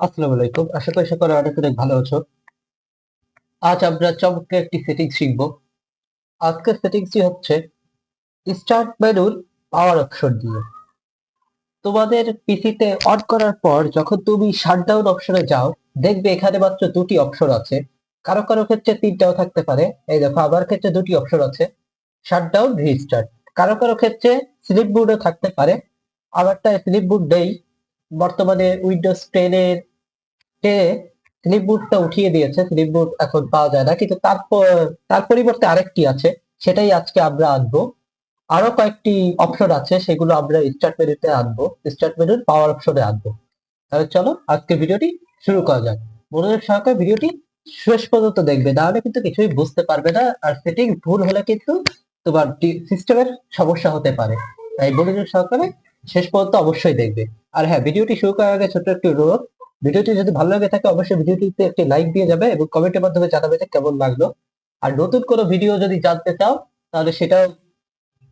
আসসালামু আলাইকুম। আশা করি সকলে অনেক অনেক ভালো আছো। আজ আমরা চমৎকার একটি সেটিং শিখবো। আজকের সেটিংসটি হচ্ছে স্টার্ট মেনুর পাওয়ার অপশন দিয়ে। তোমাদের পিসিতে অন করার পর যখন তুমি শাটডাউন অপশনে যাও, দেখবে এখানে মাত্র দুটি অপশন আছে। কারো কারো ক্ষেত্রে তিনটাও থাকতে পারে। এই দেখো, আমার ক্ষেত্রে দুটি অপশন আছে, শাটডাউন, রিস্টার্ট। কারো কারো ক্ষেত্রে স্লিপ মোডও থাকতে পারে। আমারটা স্লিপ মোড নেই। বর্তমানে উইন্ডোজ 10 এর সে স্লিপ বুটটা উঠিয়ে দিয়েছে, স্লিপ বুট এখন পাওয়া যায় না, কিন্তু তার পরিবর্তে আরেকটি আছে, সেটাই আজকে আমরা আনবো। আরো কয়েকটি অপশন আছে, সেগুলো আমরা স্টার্ট মেনুতে আনবো, স্টার্ট মেনুর পাওয়ার অপশনে আনবো। তাহলে চলো আজকে ভিডিওটি শুরু করা যাক। মনোযোগ সহকারে ভিডিওটি শেষ পর্যন্ত দেখবে, নাহলে কিন্তু কিছুই বুঝতে পারবে না, আর সেটিং ভুল হলে কিন্তু তোমার সিস্টেমের সমস্যা হতে পারে। তাই মনোযোগ সহকারে শেষ পর্যন্ত অবশ্যই দেখবে। আর হ্যাঁ, ভিডিওটি শুরু করার আগে ছোট্ট একটি অনুরোধ, ভিডিওটি যদি ভালো লাগে থাকে অবশ্যই ভিডিওটিতে একটি লাইক দিয়ে যাবে এবং কমেন্টের মাধ্যমে জানাবে যে কেমন লাগলো। আর নতুন কোনো ভিডিও যদি জানতে চাও, তাহলে সেটাও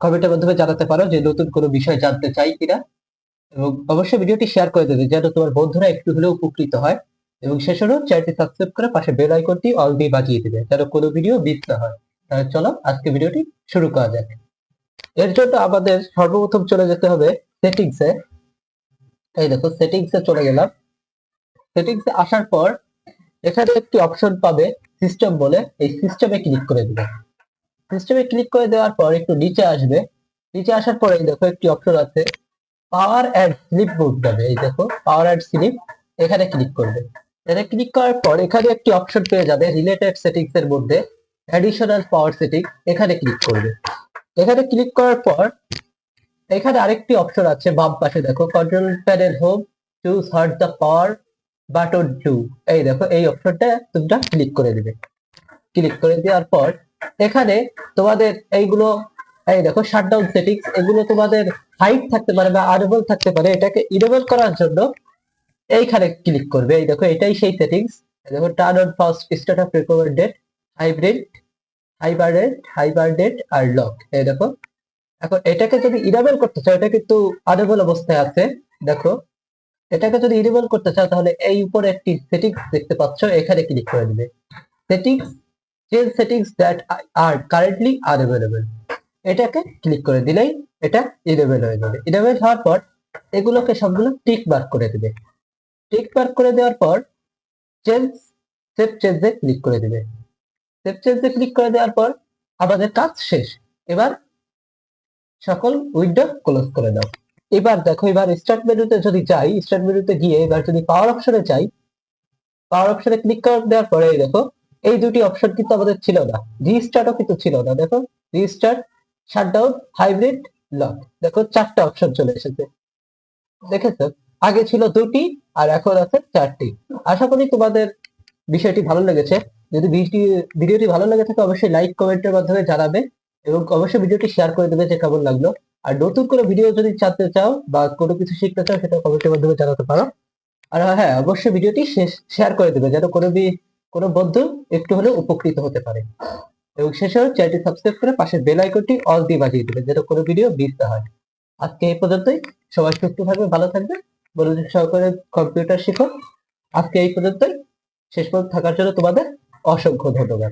কমেন্টের মাধ্যমে জানাতে পারো যে নতুন কোনো বিষয় জানতে চাই কিনা। এবং অবশ্যই ভিডিওটি শেয়ার করে দেবে যেন তোমার বন্ধুরা একটু হলেও উপকৃত হয়। এবং শেষ হলো চ্যানেলটি সাবস্ক্রাইব করে পাশে বেল আইকনটি অল দিয়ে বাজিয়ে দেবে যেন কোনো ভিডিও মিস না হয়। তাহলে চলো আজকে ভিডিওটি শুরু করা যাক। এর জন্য আমাদের সর্বপ্রথম চলে যেতে হবে সেটিংসে। এই দেখো, সেটিংসে চলে গেলাম। সেটিংসে আসার পর এখানে একটি অপশন পাবে সিস্টেম বলে, এই সিস্টেমে ক্লিক করে দিবে। সিস্টেমে ক্লিক করে দেওয়ার পর একটু নিচে আসবে। নিচে আসার পরে এই দেখো একটি অপশন আছে পাওয়ার অ্যান্ড স্লিপ মোড যাবে। এই দেখো পাওয়ার অ্যান্ড স্লিপ, এখানে ক্লিক করবে। এখানে ক্লিক করার পর এখানে একটি অপশন পেয়ে যাবে রিলেটেড সেটিংস এর মধ্যে অ্যাডিশনাল পাওয়ার সেটিং, এখানে ক্লিক করবে। এখানে ক্লিক করার পর এখানে আরেকটি অপশন আছে বাম পাশে, দেখো control panel home, choose what the power button do. এই দেখো এই অপশনটা তোমরা ক্লিক করে দিবে। ক্লিক করে দেওয়ার পর এখানে তোমাদের এইগুলো, এই দেখো শাটডাউন সেটিংস, এগুলো তোমাদের হাইড থাকতে পারে বা আনএবল থাকতে পারে। এটাকে ইনেবল করার জন্য এইখানে ক্লিক করবে। এই দেখো এটাই সেই সেটিংস। দেখো turn on first start of recovered hybrid hibernated আর লক। এই দেখো, এখন এটাকে যদি ইনেবল করতে চাও, এটা কিন্তু আনএবল অবস্থায় আছে। দেখো, এটাকে যদি ইনেবল করতে চাও তাহলে এই উপরে একটি সেটিংস দেখতে পাচ্ছ, এখানে ক্লিক করে দিবে। Settings, change settings that are currently unavailable, এটাকে ক্লিক করে দিলেই এটা ইনেবল হয়ে যাবে। ইনেবল হওয়ার পর এগুলোকে সবগুলো টিক মার্ক করে দিবে। টিক মার্ক করে দেওয়ার পর চেঞ্জ, সেভ চেঞ্জে ক্লিক করে দিবে। সেভ চেঞ্জে ক্লিক করে দেওয়ার পর আমাদের কাজ শেষ। এবার সকল উইন্ডো ক্লোজ করে দাও। এবার দেখো, এবার স্টার্ট মেনুতে যদি যাই, স্টার্ট মেনুতে গিয়ে এবার যদি পাওয়ার অপশনে যাই, পাওয়ার অপশনে ক্লিক করে দেওয়ার পরে এই দেখো এই দুটি অপশন কিন্তু আমাদের ছিল না, রিস্টার্টও কিন্তু ছিল না। দেখো রিস্টার্ট, শাটডাউন, হাইব্রিড, লক, দেখো চারটা অপশন চলে এসেছে। দেখেছো, আগে ছিল দুটি আর এখন আছে চারটি। আশা করি তোমাদের বিষয়টি ভালো লেগেছে। যদি ভিডিওটি ভালো লেগে থাকে অবশ্যই লাইক কমেন্টের মাধ্যমে জানাবে এবং অবশ্যই ভিডিওটি শেয়ার করে দেবে যে কেমন লাগলো। আর নতুন কোনো ভিডিও যদি জানতে চাও বা কোনো কিছু শিখতে চাও সেটা কমেন্টের মাধ্যমে জানাতে পারো। আর হ্যাঁ, অবশ্যই ভিডিওটি শেয়ার করে দেবে যেন কোনো বন্ধু একটু হলেও উপকৃত হতে পারে। এবং শেষে চ্যানেলটি সাবস্ক্রাইব করে পাশের বেল আইকনটি অল দিয়ে বাজিয়ে দেবে যেন কোনো ভিডিও মিস না হয়। আজকে এই পর্যন্তই। সবাই সুস্থ থাকবে, ভালো থাকবে, মনোযোগ সহকারে কম্পিউটার শিখো। আজকে এই পর্যন্তই। শেষ পর্যন্ত থাকার জন্য তোমাদের অসংখ্য ধন্যবাদ।